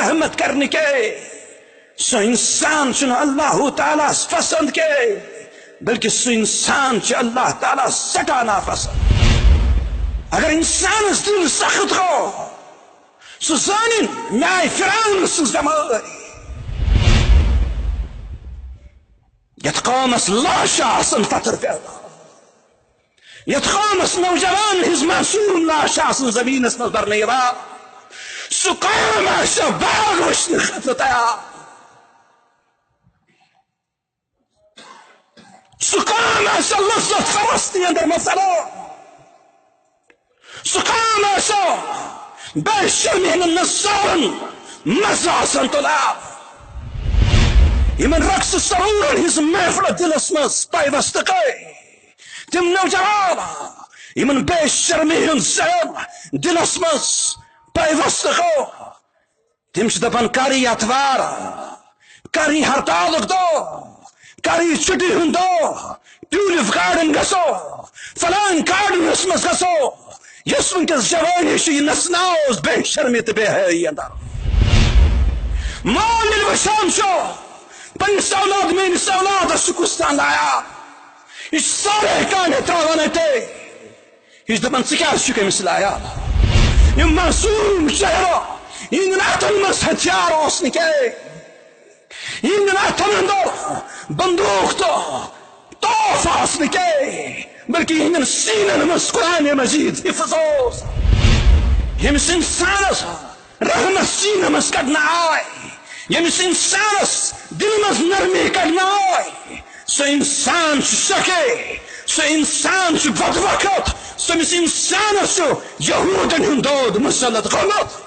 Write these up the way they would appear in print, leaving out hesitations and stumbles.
رحمت کرنے کے سو انسان چھن اللہ تعالیٰ پسند کے بلکہ سو انسان چھ اللہ تعالیٰ سٹا ناپسند. اگر انسان دل سخت ہو سو زانن میں فرعون سنز بیماری یت قومس لاش آسن تتر پیدا یت قومس نوجوان ہز معصوم لاش آسن زمینس مز برنے یوان سو قوم آسا باغ وشن خطر تیار سو قوم آسا لذت فرستی اندر مسئلہ سو قوم آسا بے شرمین النصارن مزاسن طلاب یمن رقص سرور ہز محفل دلس مز پیوست گئی تم نوجوان یمن بے شرمی ہند زہر دلس مز پیوست گو تم دپان کری اتوار کری ہڑتالک دو کری چھٹی ہند دو ٹیولپ گارڈن گسو فلان گارڈنس مز گسو یس ونکس جوانی یہ نسناؤ بے شرمی تو بے حیائی اندر مول یل وشان چو پنس اولاد میس اولاد سکستان لایا یہ سارے کانے تراوانے تے یہ دپان ثہ کمس لایا یہ معصوم چہرہ یہ اتن مز ہتھیار اس نکے یہ اتن اندر بندوق تو توف اس نکے بلکہ یہ سینن مز قرآن مجید حفظ یمس انسانس رحمت سینہ مز کڑنا آئے یمس انسانس دل مز نرمی کڑنا آئے سو انسان شکے سو انسان بد وقت سمس انسانس یہودن ہند دود مسلط غلط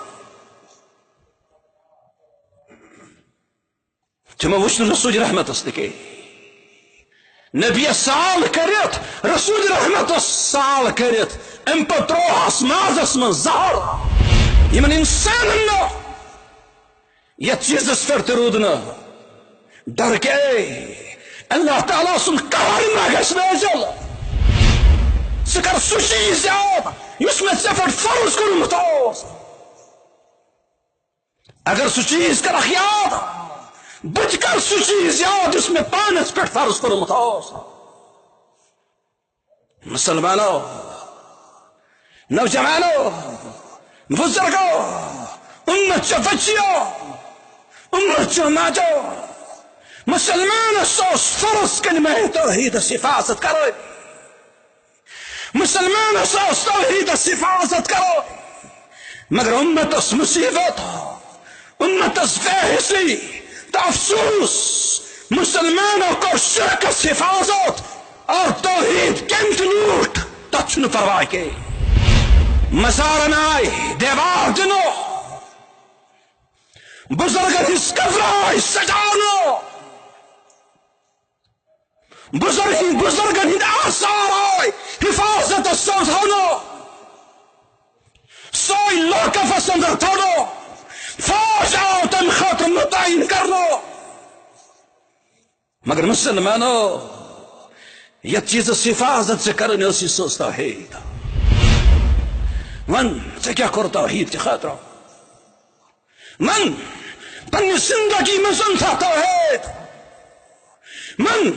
تمو وچن رسول رحمت نکے نبی سال کرت رسول رحمت سال کرت ام پتروہس مازس من زہر یمن انسان یت چیزس پہ رود ڈر کے اللہ تعالیٰ سن قہر ما گژھِ نازل ژٕ کر سُہ چیٖز یاد یُس مےٚ ژےٚ پٮ۪ٹھ فرض کوٚرمُت اوس اگر سُہ چیٖز کرکھ یاد بہٕ تہِ کر سُہ چیٖز یاد یُس مےٚ پانس پٮ۪ٹھ فرض کوٚرمُت اوس مسلمانو نوجوانو بزرگو امت چو بچیو امت چو ماجو مسلمان سوس فرض کلمہ توحید حفاظت کرو مسلمان سوس توحید حفاظت کرو مگر امت اس مصیبت امت اس بے تو افسوس مسلمانوں کو شرک حفاظت اور توحید کمت لوٹ تچن پرواہ کے مزار نائے دیوار دنو بزرگ ہز قبرائے سجانو بزرگ ہند آثار آئے حفاظت سوزانو سوئی لوکف اندر تھوڑو فوج آؤ تم خاطر متعین کر لو مگر مسلمانو یہ چیز حفاظت سے کرنے اسی سوچتا ہے من سے کیا کر توحید کے خاطر من پنی زندگی میں سنتا توحید من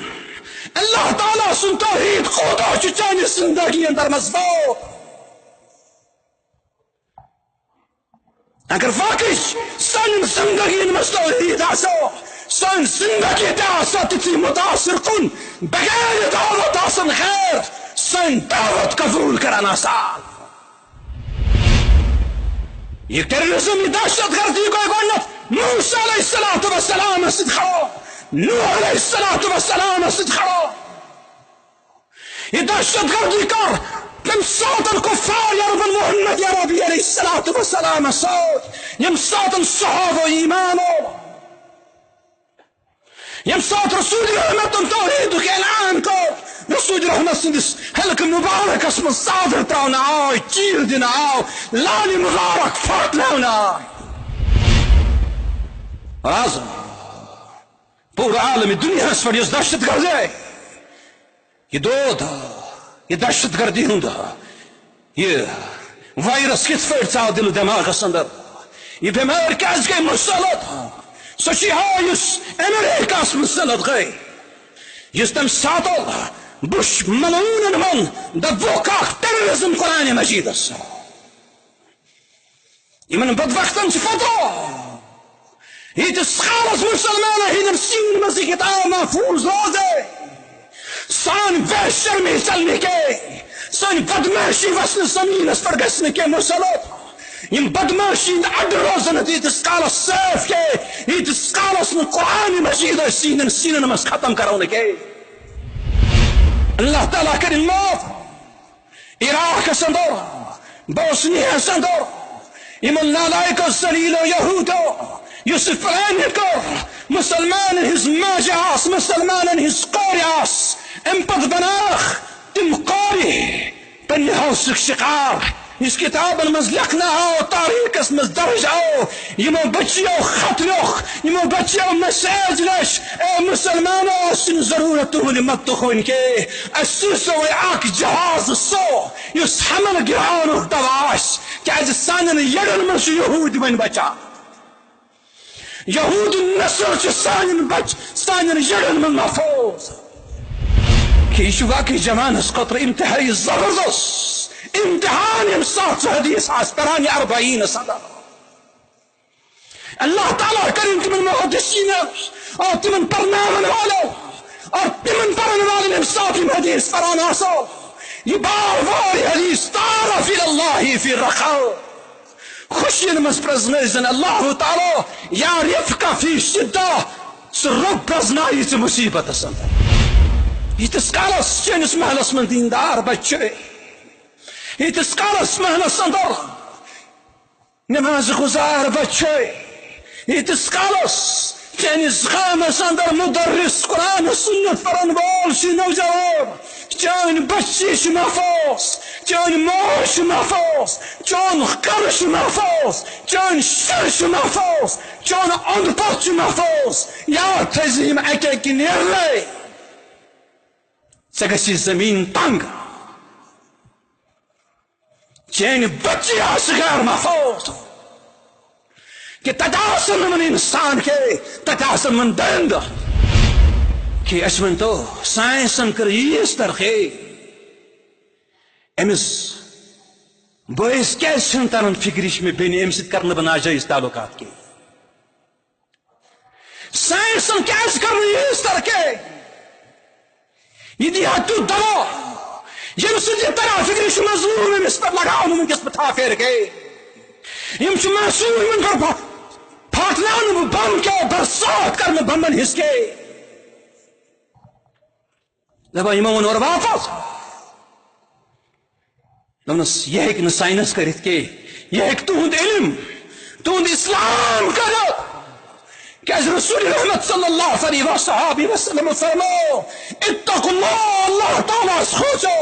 اللہ تعالیٰ سن توحید خدا چچانی زندگی اندر مضبوط اگر واقعی سن زندگی میں توحید آسو سن زندگی داسا تیتی متاثر کن بغیر دعوت آسن خیر سن دعوت قبول کرنا سال یہ ٹیررزم یہ دہشت گردی کو گونت موسیٰ علیہ السلام سے کھڑو نوح علیہ السلام سے کھڑو یہ دہشت گردی کر تم ساتن کفار یربن محمد یربی علیہ السلام سوچ یم ساتن صحاب و ایمانو یم سات رسول رحمت توحید کے اعلان کو رسول رحمت سندس حلق مبارک اسم صادر تراؤنا آئی چیل دینا آؤ لانی مبارک فات لاؤنا آئی آزم پورا عالمی دنیا اس پر یہ دہشت گردی ہے یہ دود یہ دہشت گردی ہوں یہ وائرس کس پہ چاو دل و دماغ اس اندر یہ بیمار کیاز گئی مسلط سچی اس امریکہ مسلط گئی جس تم ساتو بش ملعون من دوک ٹیررزم قرآن مجید یمن بدبختن فتو یتس خالص مسلمان ہندن سین مز کتاب محفوظ روزے سان بے شرمی چلنے کے سان بدماشی وسن زمینس پر گھسنے کے مسلط یم بدماشی اڈ روزن یتس کالس صیف کے یتس کالس قرآن مجید سینن سینن مز ختم کرنے کے اللہ تعالیٰ کرن معاف عراق سندور بوسنیا سندور یمن نالائک ذلیل و یہودو یوسف پلان کر مسلمان ہز ماجاس مسلمان ہز قوریاس ام پت بناخ تم قوری پنہ حوث شکار اس کتاب مز لکھنا آو تاریخ مز درج آو یمو بچیو خط لوخ یمو بچیو مسیج لش اے مسلمانو اسن ضرورت تہن مت تخون کے اسسو اک جہاز سو یس حمل گران دواش کیاز سانن یڑن مز یہود ون بچا یہود نسل چ سانن بچ سانن یڑن من محفوظ کہ یہ واقعی جمانس قطر انتہائی زبردست امتحان یم سات حدیث آس پرانی 40 صدا اللہ تعالیٰ کریں تمن محدثین اور تمن پرنامن والو اور تمن پرن والن یم سات حدیث پران آسو یہ بار بار حدیث تعرف اللہ فی رخاء خوشین مز پرزنائزن اللہ تعالیٰ یا رفقہ فی شدہ سرب پرزنائی سے مصیبت سندر یہ تسکالس چینس محلس من دیندار بچے یہ تسکالس محلس اندر نماز گزار بچے یہ تسکالس چینس خامس اندر مدرس قرآن سنت پرن وول شی نوجوان چون بچی شی محفوظ چون مور شی محفوظ چون کر شی محفوظ چون شر شی محفوظ چون اندپت شی محفوظ یا تزیم اکے کی نیر لے سگسی زمین تنگ چین بچی آسگار محفوظ کہ تجاسل من انسان کے تجاسل من دند کہ اشمن تو سائنسن کر اس ترخی امس بوئس کیس چھن ترن فکرش میں بین امس کرنے بنا جائز تعلقات کی سائنسن کیس کرنے اس ترخی یہ دیا تو دوا یم سن یہ طرح فکر شو مظلوم میں اس پر لگاؤ من کس پتھا پھیر کے یم شو معصوم من کر پھاٹنا بم کے برسات کرنے بمن حس کے دبا یمون اور واپس دونس یہ ایک نہ سائنس کرت کے یہ ایک تہند علم تہند اسلام کرت کہ رسول رحمت صلی اللہ علیہ وسلم فرمو اتقوا اللہ اللہ تعالیٰ سوچو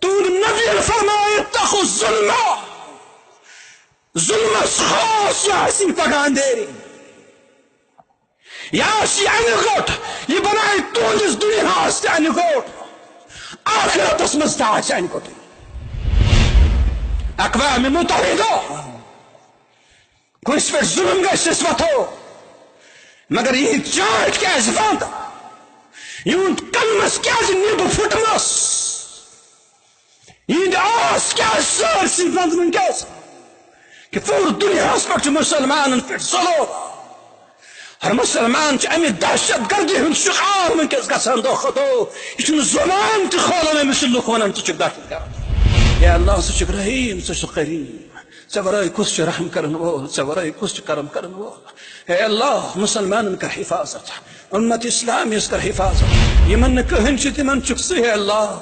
تہند نبی فرمائے اتقوا الظلم ظلم خاص یا حسین پگان دیری یا سی این گوٹ یہ بنائے تہندس دنیا سے این گوٹ آخرت اس مزداج این گوٹ اقوام متحدہ کس پر ظلم گئی سسوت ہو مگر یہ چاٹ کیا زفاند یہ کلمس کیا نیب پھٹمس یہ آس کیا سر سفند من کیا کہ پور دنیا اس پر مسلمان پر ظلم ہر مسلمان چھ امی دہشت گردی ہن شعار من کس گسان دو خطو یہ زمان تخولنا مثل لکھونا تو چک داخل کر یا اللہ سچک رحیم سچک قریم سورائے کس رحم کرن وول سورائے کس کرم کرن وول اے اللہ مسلمان کا حفاظت امت اسلامی اس کا حفاظت یہ من کہن چھ تمن چک سے اللہ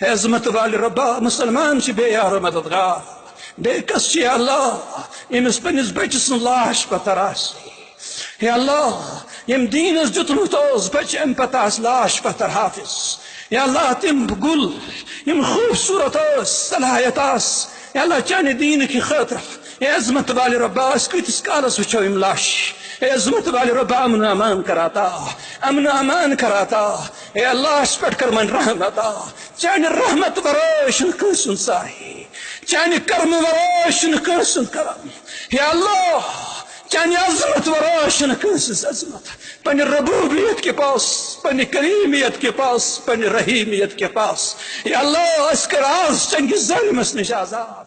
اے عظمت والی ربا مسلمان چھ بے یار مددگار بے کس چھ اللہ امس پنس بچس لاش پتراس اے اللہ یم دینس جتنت اوس بچ ام پتاس لاش پتر حافظ یا اللہ تم گل یم خوبصورت اوس صلاحیت اس یا اللہ چانے دین کی خاطر اے عظمت والی ربا اس کتس کالس وچو ام لاش اے عظمت والی ربا امن امان کراتا امن امان کراتا اے اللہ اس پر کر من رحمتا چانے رحمت بروشن کنسن ساہی چانہ کرم ورٲے چھُنہٕ کٲنٛسہِ سُنٛد کرم یا اللہ چانہ عظمت ورٲے چھُنہٕ کٲنٛسہِ ہٕنٛز عظمت پننہِ ربوبیت کے پاس پننہِ کریمیت کے پاس پننہِ رحیمیت کے پاس یا اللہ أسۍ کر آز چنگِس ظٲلمس نش آزاد